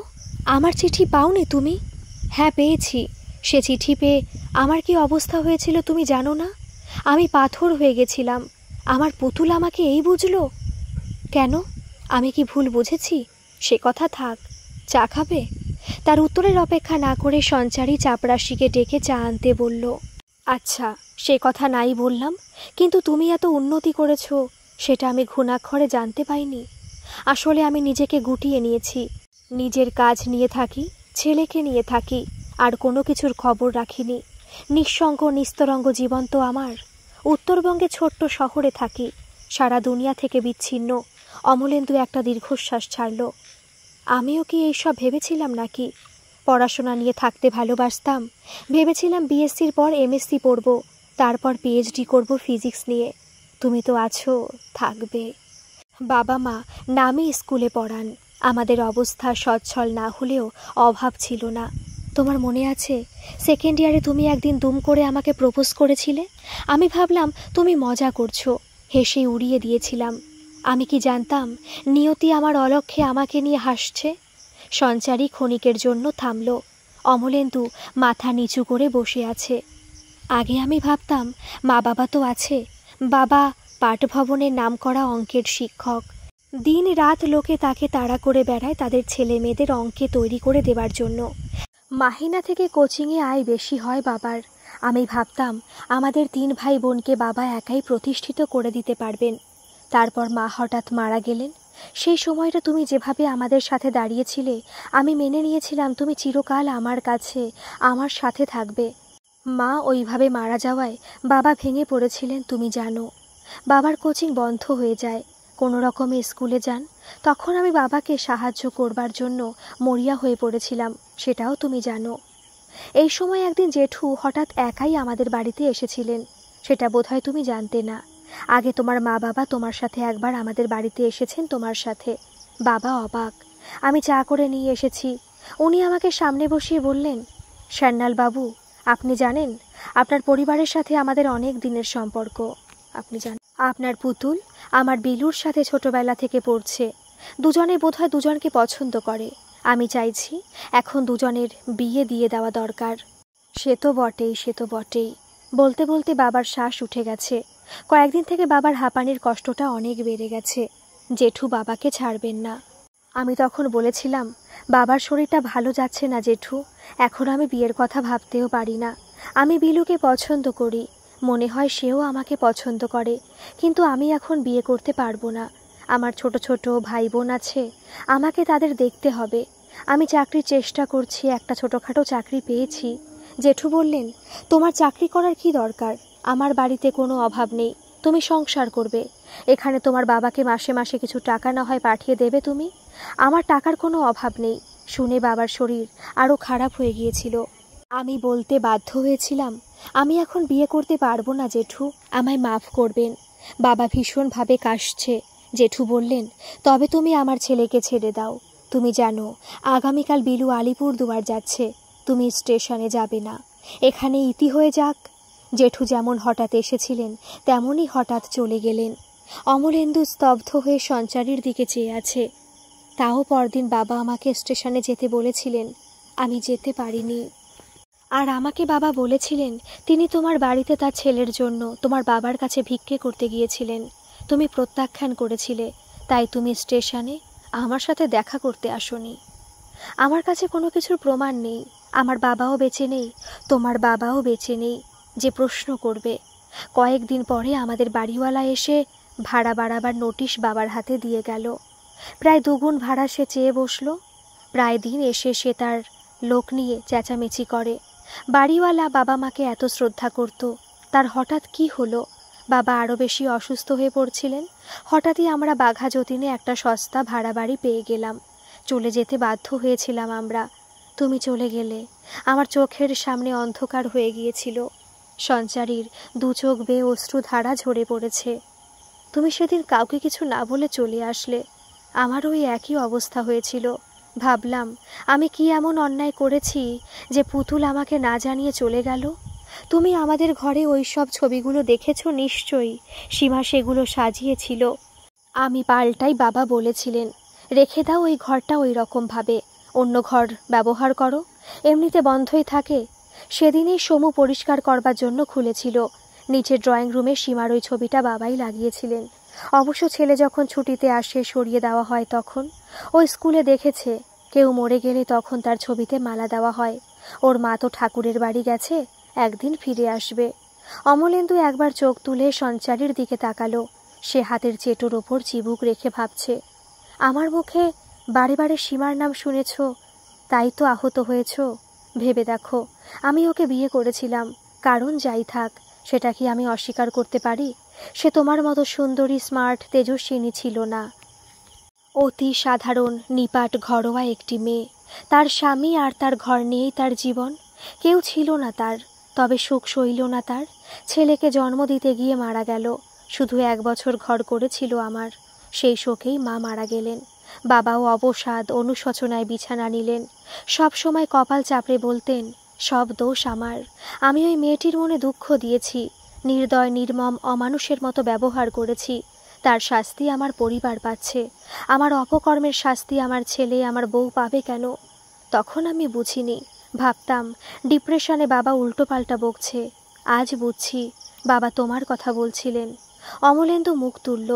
আমার চিঠি পাওনি তুমি? হ্যাঁ পেয়েছি। সে চিঠি পেয়ে আমার কি অবস্থা হয়েছিল তুমি জানো না? আমি পাথর হয়ে গেছিলাম। আমার পুতুল আমাকে এই বুঝলো। কেন, আমি কি ভুল বুঝেছি? সে কথা থাক, চা খাবে? তার উত্তরের অপেক্ষা না করে সঞ্চারী চাপরাশিকে ডেকে চা আনতে বলল। আচ্ছা, সে কথা নাই বললাম, কিন্তু তুমি এত উন্নতি করেছ সেটা আমি ঘুণাক্ষরে জানতে পাইনি। আসলে আমি নিজেকে গুটিয়ে নিয়েছি। নিজের কাজ নিয়ে থাকি, ছেলেকে নিয়ে থাকি, আর কোনো কিছুর খবর রাখিনি। নিঃসঙ্গ নিস্তরঙ্গ জীবন তো আমার। উত্তরবঙ্গে ছোট্ট শহরে থাকি, সারা দুনিয়া থেকে বিচ্ছিন্ন। অমলেন্দু একটা দীর্ঘশ্বাস ছাড়ল। আমিও কি এইসব ভেবেছিলাম নাকি? পড়াশোনা নিয়ে থাকতে ভালোবাসতাম। ভেবেছিলাম বিএসসির পর এমএসসি পড়ব, তারপর পিএইচডি করব ফিজিক্স নিয়ে। তুমি তো আছো, থাকবে। বাবা মা নামে স্কুলে পড়ান। আমাদের অবস্থা সচ্ছল না হলেও অভাব ছিল না। তোমার মনে আছে সেকেন্ড ইয়ারে তুমি একদিন দুম করে আমাকে প্রপোজ করেছিলে? আমি ভাবলাম তুমি মজা করছো, হেসে উড়িয়ে দিয়েছিলাম। আমি কি জানতাম নিয়তি আমার অলক্ষ্যে আমাকে নিয়ে হাসছে। সঞ্চারী ক্ষণিকের জন্য থামল। অমলেন্দু মাথা নিচু করে বসে আছে। আগে আমি ভাবতাম মা বাবা তো আছে। বাবা পাঠভবনের নামকরা অঙ্কের শিক্ষক। দিন রাত লোকে তাকে তাড়া করে বেড়ায় তাদের ছেলে মেয়েদের অঙ্কে তৈরি করে দেবার জন্য। মাহিনা থেকে কোচিংয়ে আয় বেশি হয় বাবার। আমি ভাবতাম আমাদের 3 ভাই বোনকে বাবা একাই প্রতিষ্ঠিত করে দিতে পারবেন। তারপর মা হঠাৎ মারা গেলেন। সেই সময়টা তুমি যেভাবে আমাদের সাথে দাঁড়িয়েছিলে, আমি মেনে নিয়েছিলাম তুমি চিরকাল আমার কাছে, আমার সাথে থাকবে। মা ওইভাবে মারা যাওয়ায় বাবা ভেঙে পড়েছিলেন তুমি জানো। বাবার কোচিং বন্ধ হয়ে যায়, কোনো রকমে স্কুলে যান। তখন আমি বাবাকে সাহায্য করবার জন্য মরিয়া হয়ে পড়েছিলাম, সেটাও তুমি জানো। এই সময় একদিন জেঠু হঠাৎ একাই আমাদের বাড়িতে এসেছিলেন। সেটা বোধহয় তুমি জানতে না। আগে তোমার মা বাবা তোমার সাথে একবার আমাদের বাড়িতে এসেছেন তোমার সাথে। বাবা অবাক। আমি চা করে নিয়ে এসেছি। উনি আমাকে সামনে বসিয়ে বললেন, সান্যাল বাবু, আপনি জানেন আপনার পরিবারের সাথে আমাদের অনেক দিনের সম্পর্ক। আপনি জানেন আপনার পুতুল আমার বিলুর সাথে ছোটবেলা থেকে পড়ছে। দুজনে বোধহয় দুজনকে পছন্দ করে। আমি চাইছি এখন দুজনের বিয়ে দিয়ে দেওয়া দরকার। সে তো বটেই, সে তো বটেই। বলতে বলতে বাবার শ্বাস উঠে গেছে। কয়েকদিন থেকে বাবার হাঁপানির কষ্টটা অনেক বেড়ে গেছে। জেঠু বাবাকে ছাড়বেন না। আমি তখন বলেছিলাম, বাবার শরীরটা ভালো যাচ্ছে না জেঠু, এখন আমি বিয়ের কথা ভাবতেও পারি না। আমি বিলুকে পছন্দ করি, মনে হয় সেও আমাকে পছন্দ করে, কিন্তু আমি এখন বিয়ে করতে পারবো না। আমার ছোট ছোট ভাই বোন আছে, আমাকে তাদের দেখতে হবে। আমি চাকরির চেষ্টা করছি, একটা ছোটোখাটো চাকরি পেয়েছি। জেঠু বললেন, তোমার চাকরি করার কি দরকার? আমার বাড়িতে কোনো অভাব নেই, তুমি সংসার করবে। এখানে তোমার বাবাকে মাসে মাসে কিছু টাকা না হয় পাঠিয়ে দেবে তুমি। আমার টাকার কোনো অভাব নেই। শুনে বাবার শরীর আরও খারাপ হয়ে গিয়েছিল। আমি বলতে বাধ্য হয়েছিলাম, আমি এখন বিয়ে করতে পারবো না জেঠু, আমায় মাফ করবেন। বাবা ভীষণভাবে কাশছে। জেঠু বললেন, তবে তুমি আমার ছেলেকে ছেড়ে দাও। তুমি জানো আগামীকাল বিলু আলিপুরদুয়ার যাচ্ছে, তুমি স্টেশনে যাবে না। এখানে ইতি হয়ে যাক। জেঠু যেমন হঠাৎ এসেছিলেন তেমনই হঠাৎ চলে গেলেন। অমলেন্দু স্তব্ধ হয়ে সঞ্চারীর দিকে চেয়ে আছে। তাও পরদিন বাবা আমাকে স্টেশনে যেতে বলেছিলেন, আমি যেতে পারিনি। আর আমাকে বাবা বলেছিলেন তিনি তোমার বাড়িতে তার ছেলের জন্য তোমার বাবার কাছে ভিক্ষে করতে গিয়েছিলেন। তুমি প্রত্যাখ্যান করেছিলে, তাই তুমি স্টেশনে আমার সাথে দেখা করতে আসোনি। আমার কাছে কোনো কিছুর প্রমাণ নেই। আমার বাবাও বেঁচে নেই, তোমার বাবাও বেঁচে নেই যে প্রশ্ন করবে। কয়েকদিন পরে আমাদের বাড়িওয়ালা এসে ভাড়া বাড়াবার নোটিশ বাবার হাতে দিয়ে গেল। প্রায় 2 গুণ ভাড়া সে চেয়ে বসলো। প্রায় দিন এসে সে তার লোক নিয়ে চেঁচামেচি করে। বাড়িওয়ালা বাবা মাকে এত শ্রদ্ধা করত, তার হঠাৎ কি হলো? বাবা আরও বেশি অসুস্থ হয়ে পড়ছিলেন। হঠাৎই আমরা বাঘা যতীনে একটা সস্তা ভাড়া বাড়ি পেয়ে গেলাম। চলে যেতে বাধ্য হয়েছিলাম আমরা। তুমি চলে গেলে, আমার চোখের সামনে অন্ধকার হয়ে গিয়েছিল। সঞ্চারীর দু চোখ বেয়ে অশ্রুধারা ঝরে পড়েছে। তুমি সেদিন কাউকে কিছু না বলে চলে আসলে। আমারও ওই একই অবস্থা হয়েছিল। ভাবলাম আমি কি এমন অন্যায় করেছি যে পুতুল আমাকে না জানিয়ে চলে গেল। তুমি আমাদের ঘরে ওই সব ছবিগুলো দেখেছো নিশ্চয়ই। সীমা সেগুলো সাজিয়েছিল। আমি পাল্টাই বাবা বলেছিলেন, রেখে দাও ওই ঘরটা ওই রকমভাবে, অন্য ঘর ব্যবহার করো, এমনিতে বন্ধই থাকে। সেদিনই সমু পরিষ্কার করবার জন্য খুলেছিল। নিচের ড্রয়িং রুমে সীমার ওই ছবিটা বাবাই লাগিয়েছিলেন। অবশ্য ছেলে যখন ছুটিতে আসে সরিয়ে দেওয়া হয় তখন। ওই স্কুলে দেখেছে কেউ মরে গেলে তখন তার ছবিতে মালা দেওয়া হয়। ওর মা তো ঠাকুরের বাড়ি গেছে, একদিন ফিরে আসবে। অমলেন্দু একবার চোখ তুলে সঞ্চারীর দিকে তাকালো। সে হাতের চেটোর ওপর চিবুক রেখে ভাবছে, আমার মুখে বারে বারে সীমার নাম শুনেছ, তাই তো আহত হয়েছ। ভেবে দেখো, আমি ওকে বিয়ে করেছিলাম, কারণ যাই থাক সেটা কি আমি অস্বীকার করতে পারি? সে তোমার মতো সুন্দরী, স্মার্ট, তেজস্বিনী ছিল না। অতি সাধারণ, নিপাট, ঘরোয়া একটি মেয়ে। তার স্বামী আর তার ঘর নিয়েই তার জীবন। কেউ ছিল না তার, তবে সুখ সইল না তার। ছেলেকে জন্ম দিতে গিয়ে মারা গেল। শুধু 1 বছর ঘর করেছিল আমার। সেই শোকেই মা মারা গেলেন। বাবাও অবসাদ, অনুশোচনায় বিছানা নিলেন। সব সময় কপাল চাপড়ে বলতেন, সব দোষ আমার। আমি ওই মেয়েটির মনে দুঃখ দিয়েছি, নির্দয়, নির্মম, অমানুষের মতো ব্যবহার করেছি। তার শাস্তি আমার পরিবার পাচ্ছে। আমার অপকর্মের শাস্তি আমার ছেলে, আমার বউ পাবে কেন? তখন আমি বুঝিনি। ভাবতাম ডিপ্রেশনে বাবা উল্টোপাল্টা বকছে। আজ বুঝছি বাবা তোমার কথা বলছিলেন। অমলেন্দু মুখ তুলল,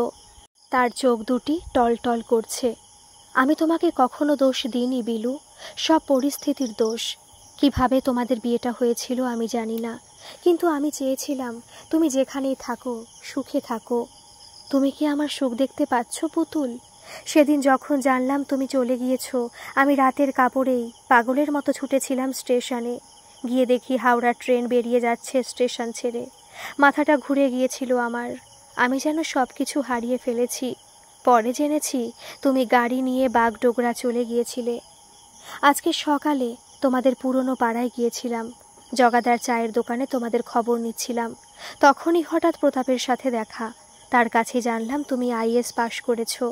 তার চোখ দুটি টলটল করছে। আমি তোমাকে কখনো দোষ দিইনি বিলু, সব পরিস্থিতির দোষ। কিভাবে তোমাদের বিয়েটা হয়েছিল আমি জানি না, কিন্তু আমি চেয়েছিলাম তুমি যেখানেই থাকো সুখে থাকো। তুমি কি আমার সুখ দেখতে পাচ্ছ পুতুল? সেদিন যখন জানলাম তুমি চলে গিয়েছো, আমি রাতের কাপড়েই পাগলের মতো ছুটেছিলাম স্টেশনে। গিয়ে দেখি হাওড়া ট্রেন বেরিয়ে যাচ্ছে স্টেশন ছেড়ে। মাথাটা ঘুরে গিয়েছিল আমার। আমি যেন সব কিছু হারিয়ে ফেলেছি। পরে জেনেছি তুমি গাড়ি নিয়ে বাগডোগরা চলে গিয়েছিলে। আজকে সকালে তোমাদের পুরনো পাড়ায় গিয়েছিলাম। জগাদার চায়ের দোকানে তোমাদের খবর নিচ্ছিলাম। তখনই হঠাৎ প্রতাপের সাথে দেখা। তার কাছে জানলাম তুমি আইএস পাশ করেছো,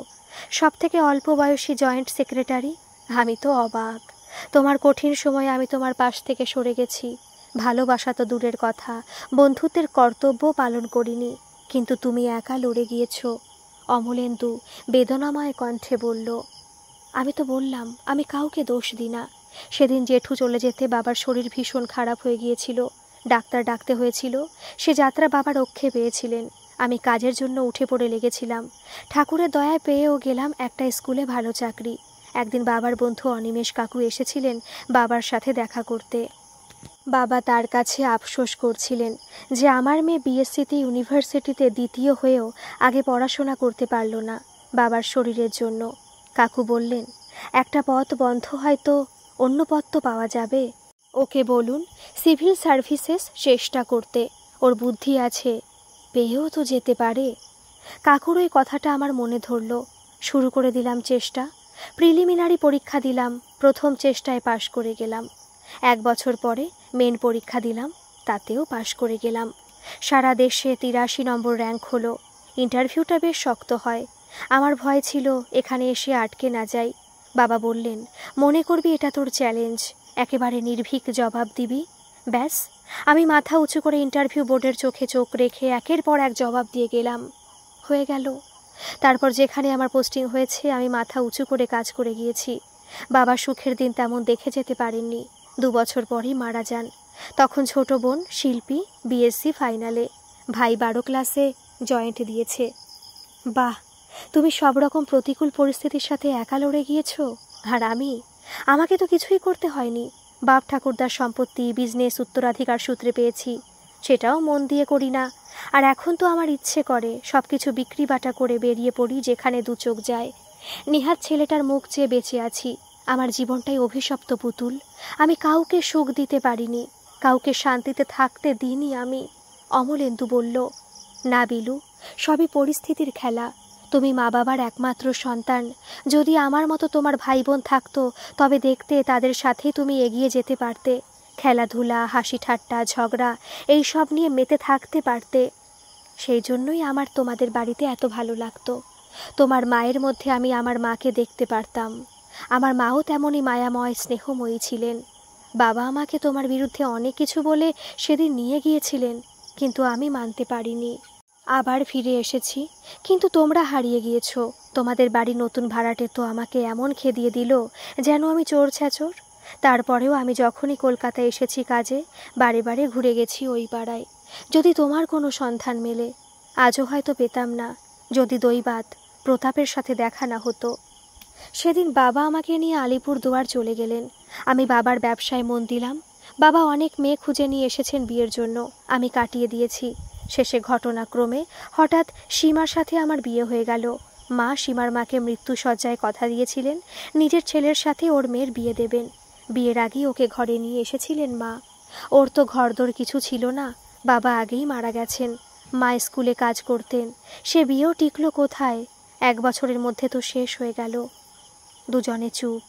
সব থেকে অল্প বয়সী জয়েন্ট সেক্রেটারি। আমি তো অবাক। তোমার কঠিন সময়ে আমি তোমার পাশ থেকে সরে গেছি। ভালোবাসা তো দূরের কথা, বন্ধুত্বের কর্তব্য পালন করিনি, কিন্তু তুমি একা লড়ে গিয়েছো। অমলেন্দু বেদনাময় কণ্ঠে বলল। আমি তো বললাম আমি কাউকে দোষ দিই না। সেদিন জেঠু চলে যেতে বাবার শরীর ভীষণ খারাপ হয়ে গিয়েছিল। ডাক্তার ডাকতে হয়েছিল। সে যাত্রা বাবা রক্ষে পেয়েছিলেন। আমি কাজের জন্য উঠে পড়ে লেগেছিলাম। ঠাকুরের দয়ায় পেয়েও গেলাম একটা স্কুলে ভালো চাকরি। একদিন বাবার বন্ধু অনিমেষ কাকু এসেছিলেন বাবার সাথে দেখা করতে। বাবা তার কাছে আফসোস করছিলেন যে আমার মেয়ে বিএসসিতে ইউনিভার্সিটিতে দ্বিতীয় হয়েও আগে পড়াশোনা করতে পারল না বাবার শরীরের জন্য। কাকু বললেন, একটা পথ বন্ধ হয়তো অন্য পথ তো পাওয়া যাবে। ওকে বলুন সিভিল সার্ভিসেস চেষ্টা করতে, ওর বুদ্ধি আছে, পেয়েও তো যেতে পারে। কাকুর ওই কথাটা আমার মনে ধরল। শুরু করে দিলাম চেষ্টা। প্রিলিমিনারি পরীক্ষা দিলাম, প্রথম চেষ্টায় পাশ করে গেলাম। 1 বছর পরে মেন পরীক্ষা দিলাম, তাতেও পাশ করে গেলাম। সারা দেশে 83 নম্বর র্যাঙ্ক হলো। ইন্টারভিউটা বেশ শক্ত হয়। আমার ভয় ছিল এখানে এসে আটকে না যাই। বাবা বললেন, মনে করবি এটা তোর চ্যালেঞ্জ, একেবারে নির্ভীক জবাব দিবি। ব্যাস, আমি মাথা উঁচু করে ইন্টারভিউ বোর্ডের চোখে চোখ রেখে একের পর এক জবাব দিয়ে গেলাম। হয়ে গেল। তারপর যেখানে আমার পোস্টিং হয়েছে আমি মাথা উঁচু করে কাজ করে গিয়েছি। বাবা সুখের দিন তেমন দেখে যেতে পারেননি। 2 বছর পরেই মারা যান। তখন ছোট বোন শিল্পী বিএসসি ফাইনালে, ভাই 12 ক্লাসে জয়েন্ট দিয়েছে। বাহ, তুমি সব রকম প্রতিকূল পরিস্থিতির সাথে একা লড়ে গিয়েছো। আর আমাকে তো কিছুই করতে হয়নি। বাপ ঠাকুরদার সম্পত্তি, বিজনেস উত্তরাধিকার সূত্রে পেয়েছি, সেটাও মন দিয়ে করি না। আর এখন তো আমার ইচ্ছে করে সব কিছু বিক্রি বাটা করে বেরিয়ে পড়ি যেখানে 2 চোখ যায়। নিহাত ছেলেটার মুখ চেয়ে বেঁচে আছি। আমার জীবনটাই অভিশপ্ত পুতুল। আমি কাউকে সুখ দিতে পারিনি, কাউকে শান্তিতে থাকতে দিইনি আমি। অমলেন্দু বলল, না বিলু, সবই পরিস্থিতির খেলা। তুমি মা বাবার একমাত্র সন্তান। যদি আমার মতো তোমার ভাই বোন থাকতো তবে দেখতে তাদের সাথেই তুমি এগিয়ে যেতে পারতে। খেলাধুলা, হাসি ঠাট্টা, ঝগড়া এই সব নিয়ে মেতে থাকতে পারতে। সেই জন্যই আমার তোমাদের বাড়িতে এত ভালো লাগতো। তোমার মায়ের মধ্যে আমি আমার মাকে দেখতে পারতাম। আমার মাও তেমনই মায়াময়, স্নেহময়ী ছিলেন। বাবা আমাকে তোমার বিরুদ্ধে অনেক কিছু বলে সেদিন নিয়ে গিয়েছিলেন, কিন্তু আমি মানতে পারিনি। আবার ফিরে এসেছি, কিন্তু তোমরা হারিয়ে গিয়েছ। তোমাদের বাড়ি নতুন ভাড়াটে তো আমাকে এমন খেদিয়ে দিল যেন আমি চোর ছ্যাচোর। তারপরেও আমি যখনই কলকাতায় এসেছি কাজে, বারে বারে ঘুরে গেছি ওই পাড়ায়। যদি তোমার কোনো সন্ধান মেলে, আজও হয়তো পেতাম না, যদি দৈবাত প্রতাপের সাথে দেখা না হতো। সেদিন বাবা আমাকে নিয়ে আলিপুর দুয়ার চলে গেলেন। আমি বাবার ব্যবসায় মন দিলাম। বাবা অনেক মেয়ে খুঁজে নিয়ে এসেছেন বিয়ের জন্য, আমি কাটিয়ে দিয়েছি। শেষে ঘটনাক্রমে হঠাৎ সীমার সাথে আমার বিয়ে হয়ে গেল। মা সীমার মাকে মৃত্যুশয্যায় কথা দিয়েছিলেন নিজের ছেলের সাথে ওর মেয়ের বিয়ে দেবেন। বিয়ের আগেই ওকে ঘরে নিয়ে এসেছিলেন মা। ওর তো ঘরদোর কিছু ছিল না, বাবা আগেই মারা গেছেন। মা স্কুলে কাজ করতেন, সে বিয়েও টিকল কোথায়, 1 বছরের মধ্যে তো শেষ হয়ে গেল। দুজনে চুপ,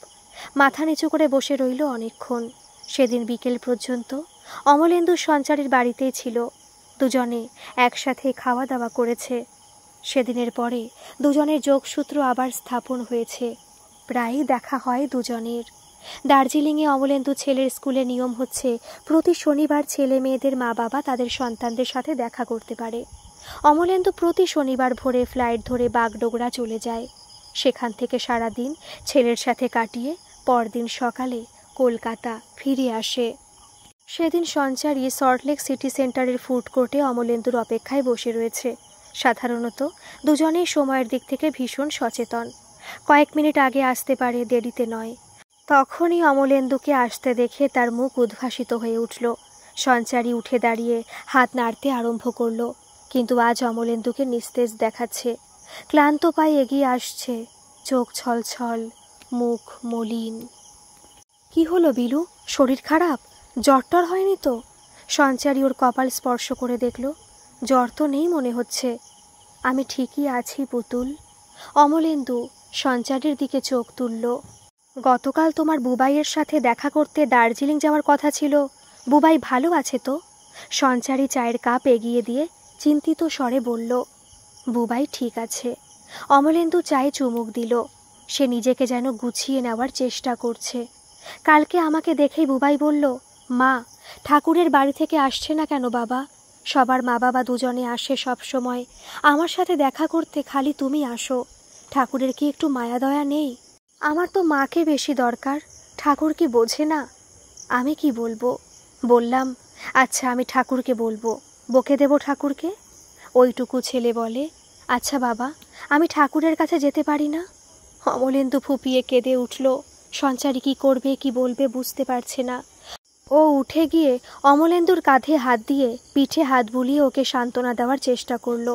মাথা নিচু করে বসে রইল অনেকক্ষণ। সেদিন বিকেল পর্যন্ত অমলেন্দু সঞ্চারীর বাড়িতেই ছিল। দুজনে একসাথে খাওয়া দাওয়া করেছে। সেদিনের পরে দুজনের যোগসূত্র আবার স্থাপন হয়েছে। প্রায়ই দেখা হয় দুজনের। দার্জিলিংয়ে অমলেন্দু ছেলের স্কুলে নিয়ম হচ্ছে প্রতি শনিবার ছেলে মেয়েদের মা বাবা তাদের সন্তানদের সাথে দেখা করতে পারে। অমলেন্দু প্রতি শনিবার ভোরে ফ্লাইট ধরে বাগডোগরা চলে যায়। সেখান থেকে সারা দিন ছেলের সাথে কাটিয়ে পরদিন সকালে কলকাতা ফিরে আসে। সেদিন সঞ্চারী সল্টলেক সিটি সেন্টারের ফুড কোর্টে অমলেন্দুর অপেক্ষায় বসে রয়েছে। সাধারণত দুজনেই সময়ের দিক থেকে ভীষণ সচেতন। কয়েক মিনিট আগে আসতে পারে, দেরিতে নয়। তখনই অমলেন্দুকে আসতে দেখে তার মুখ উদ্ভাসিত হয়ে উঠল। সঞ্চারী উঠে দাঁড়িয়ে হাত নাড়তে আরম্ভ করল, কিন্তু আজ অমলেন্দুকে নিস্তেজ দেখাচ্ছে। ক্লান্ত পায়ে এগিয়ে আসছে, চোখ ছলছল, মুখ মলিন। কি হলো বিলু, শরীর খারাপ? জ্বর টর হয়নি তো? সঞ্চারী ওর কপাল স্পর্শ করে দেখল। জ্বর তো নেই মনে হচ্ছে। আমি ঠিকই আছি পুতুল। অমলেন্দু সঞ্চারীর দিকে চোখ তুলল। গতকাল তোমার বুবাইয়ের সাথে দেখা করতে দার্জিলিং যাওয়ার কথা ছিল, বুবাই ভালো আছে তো? সঞ্চারী চায়ের কাপ এগিয়ে দিয়ে চিন্তিত স্বরে বলল, বুবাই ঠিক আছে। অমলেন্দু চায়ে চুমুক দিল। সে নিজেকে যেন গুছিয়ে নেওয়ার চেষ্টা করছে। কালকে আমাকে দেখেই বুবাই বলল, মা, ঠাকুরের বাড়ি থেকে আসছে না কেন বাবা? সবার মা বাবা দুজনে আসে সব সময়, আমার সাথে দেখা করতে খালি তুমি আসো। ঠাকুরের কি একটু মায়া দয়া নেই? আমার তো মাকে বেশি দরকার, ঠাকুর কি বোঝে না? আমি কি বলবো? বললাম, আচ্ছা আমি ঠাকুরকে বলবো। বকে দেব ঠাকুরকে? ওইটুকু ছেলে বলে, আচ্ছা বাবা, আমি ঠাকুরের কাছে যেতে পারি না? অমলেন্দু ফুপিয়ে কেঁদে উঠল। সঞ্চারী কি করবে কি বলবে বুঝতে পারছে না। ও উঠে গিয়ে অমলেন্দুর কাঁধে হাত দিয়ে পিঠে হাত বুলিয়ে ওকে সান্ত্বনা দেওয়ার চেষ্টা করল।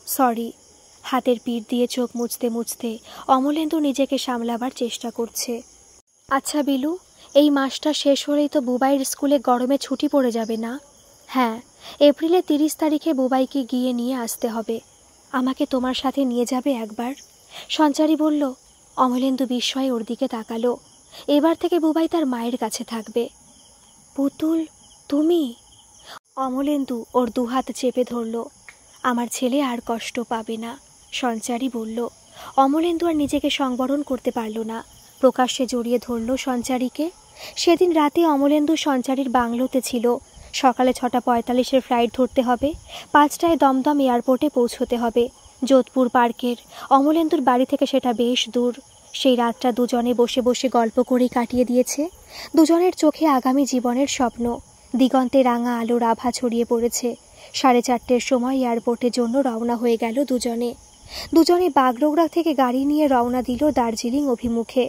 সরি। হাতের পিঠ দিয়ে চোখ মুছতে মুছতে অমলেন্দু নিজেকে সামলাবার চেষ্টা করছে। আচ্ছা বিলু, এই মাসটা শেষ হলেই তো বুবাইয়ের স্কুলে গরমে ছুটি পড়ে যাবে না? হ্যাঁ, এপ্রিলের 30 তারিখে বুবাইকে গিয়ে নিয়ে আসতে হবে। আমাকে তোমার সাথে নিয়ে যাবে একবার? সঞ্চারী বলল। অমলেন্দু বিস্ময়ে ওর দিকে তাকালো। এবার থেকে বুবাই তার মায়ের কাছে থাকবে। পুতুল, তুমি? অমলেন্দু ওর দুহাত চেপে ধরল। আমার ছেলে আর কষ্ট পাবে না, সঞ্চারী বলল। অমলেন্দু আর নিজেকে সংবরণ করতে পারল না, প্রকাশ্যে জড়িয়ে ধরল সঞ্চারীকে। সেদিন রাতে অমলেন্দু সঞ্চারীর বাংলোতে ছিল। সকালে 6:45-এর ফ্লাইট ধরতে হবে, 5টায় দমদম এয়ারপোর্টে পৌঁছতে হবে। যোধপুর পার্কের অমলেন্দুর বাড়ি থেকে সেটা বেশ দূর। সেই রাতটা দুজনে বসে বসে গল্প করেই কাটিয়ে দিয়েছে। দুজনের চোখে আগামী জীবনের স্বপ্ন। দিগন্তে রাঙা আলোর আভা ছড়িয়ে পড়েছে। 4:30-র সময় এয়ারপোর্টের জন্য রওনা হয়ে গেল দুজনে বাগডোগরা থেকে গাড়ি নিয়ে রওনা দিল দার্জিলিং অভিমুখে।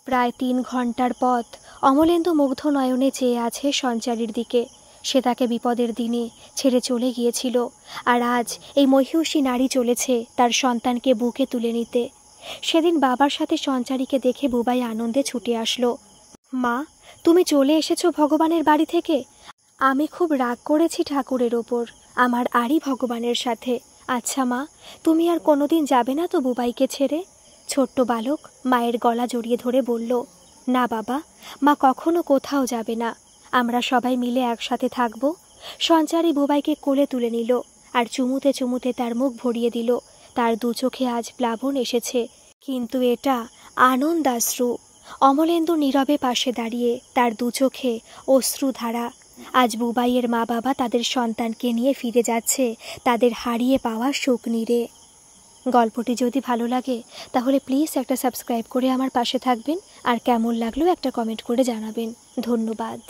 প্রায় 3 ঘন্টার পথ। অমলেন্দু মুগ্ধ নয়নে চেয়ে আছে সঞ্চারীর দিকে। সে তাকে বিপদের দিনে ছেড়ে চলে গিয়েছিল, আর আজ এই মহিষী নারী চলেছে তার সন্তানকে বুকে তুলে নিতে। সেদিন বাবার সাথে সঞ্চারীকে দেখে বুবাই আনন্দে ছুটে আসলো। মা, তুমি চলে এসেছো ভগবানের বাড়ি থেকে? আমি খুব রাগ করেছি ঠাকুরের ওপর, আমার আরই ভগবানের সাথে। আচ্ছা মা, তুমি আর কোনোদিন যাবে না তো বুবাইকে ছেড়ে? ছোট্ট বালক মায়ের গলা জড়িয়ে ধরে বলল। না বাবা, মা কখনো কোথাও যাবে না। আমরা সবাই মিলে একসাথে থাকব। সঞ্চারী বুবাইকে কোলে তুলে নিল আর চুমুতে চুমুতে তার মুখ ভরিয়ে দিল। তার দু চোখে আজ প্লাবন এসেছে, কিন্তু এটা আনন্দাশ্রু। অমলেন্দু নীরবে পাশে দাঁড়িয়ে, তার দু চোখে অশ্রুধারা। আজ বুবাইয়ের মা বাবা তাদের সন্তানকে নিয়ে ফিরে যাচ্ছে তাদের হারিয়ে পাওয়া সুখ নিরে। গল্পটি যদি ভালো লাগে তাহলে প্লিজ একটা সাবস্ক্রাইব করে আমার পাশে থাকবেন, আর কেমন লাগলো একটা কমেন্ট করে জানাবেন। ধন্যবাদ।